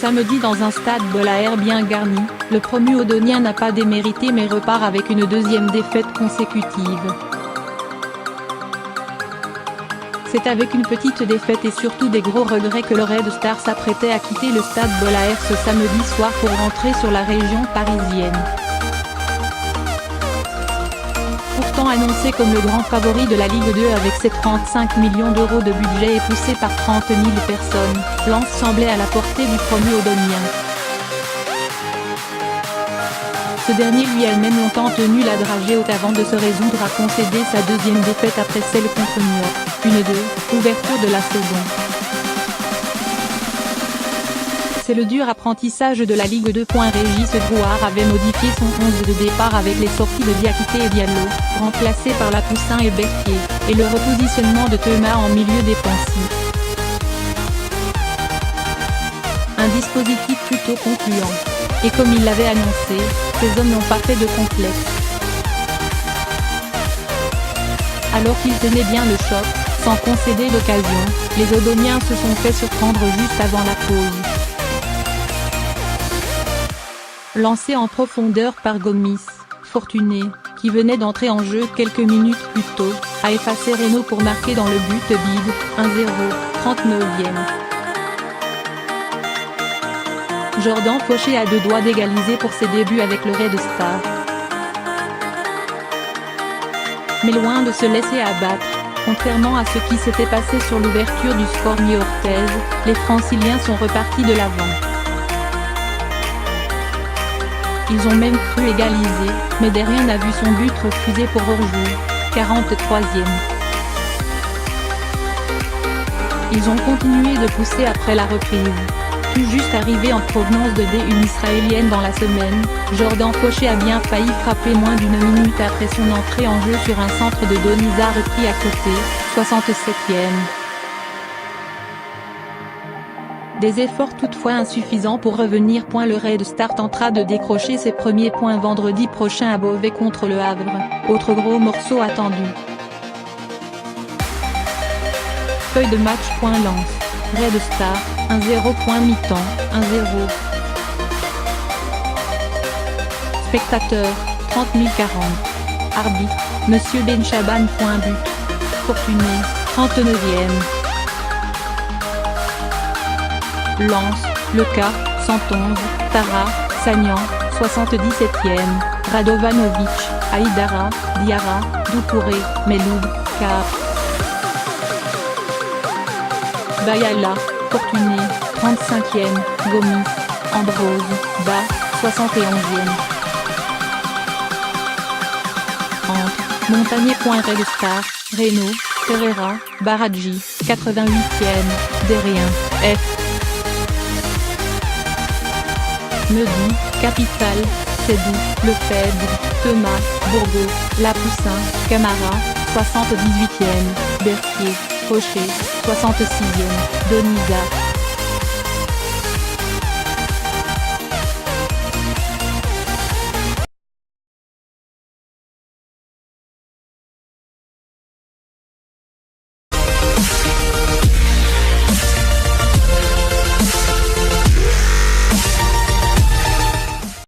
samedi dans un stade Bollaert bien garni, le promu Audonien n'a pas démérité mais repart avec une deuxième défaite consécutive. C'est avec une petite défaite et surtout des gros regrets que le Red Star s'apprêtait à quitter le stade Bollaert ce samedi soir pour rentrer sur la région parisienne. Pourtant annoncé comme le grand favori de la Ligue 2 avec ses 35 millions d'euros de budget et poussé par 30 000 personnes, Lens semblait à la portée du promu Audonien. Ce dernier lui a même longtemps tenu la dragée haute avant de se résoudre à concéder sa deuxième défaite après celle contre Niort, une 2, ouverture de la saison. C'est le dur apprentissage de la Ligue 2. Régis Drouard avait modifié son 11 de départ avec les sorties de Diakité et Diallo, remplacés par Lapoussin et Berthier, et le repositionnement de Thomas en milieu défensif. Un dispositif plutôt concluant. Et comme il l'avait annoncé, ces hommes n'ont pas fait de complexe. Alors qu'ils tenaient bien le choc, sans concéder d'occasion, les Audoniens se sont fait surprendre juste avant la pause. Lancé en profondeur par Gomis, Fortuné, qui venait d'entrer en jeu quelques minutes plus tôt, a effacé Reynaud pour marquer dans le but vide, 1-0, 39e. Jordan Fauché a deux doigts d'égaliser pour ses débuts avec le Red Star. Mais loin de se laisser abattre, contrairement à ce qui s'était passé sur l'ouverture du score niortaise, les Franciliens sont repartis de l'avant. Ils ont même cru égaliser, mais Derrien a vu son but refusé pour hors-jeu, 43e. Ils ont continué de pousser après la reprise. Tout juste arrivé en provenance de D1 israélienne dans la semaine, Jordan Fauché a bien failli frapper moins d'une minute après son entrée en jeu sur un centre de Donisa repris à côté, 67e. Des efforts toutefois insuffisants pour revenir. Le Red Star tentera de décrocher ses premiers points vendredi prochain à Beauvais contre le Havre, autre gros morceau attendu. Feuille de match. Lens, Red Star, 1-0. Mi-temps, 1-0. Spectateurs, 30 040. Arbitre, Monsieur Benchaban. But. Fortuné, 39e. Lens, Leca, 111, Tara, Sagnan, 77e, Radovanovic, Aïdara, Diarra, Doucouré, Meloub, Car. Bayala, Fortuné, 35e, Gomis, Ambrose, Bas, 71e. Entre, Montagnier. Red Star, Reynaud, Ferreira, Baradji, 88e, Derrien, F. Meudy, Capital, Sédou, Lefebvre, Thomas, Bourgault, Lapoussin, Camara, 78e, Berthier, Fauché, 66e, Donisa,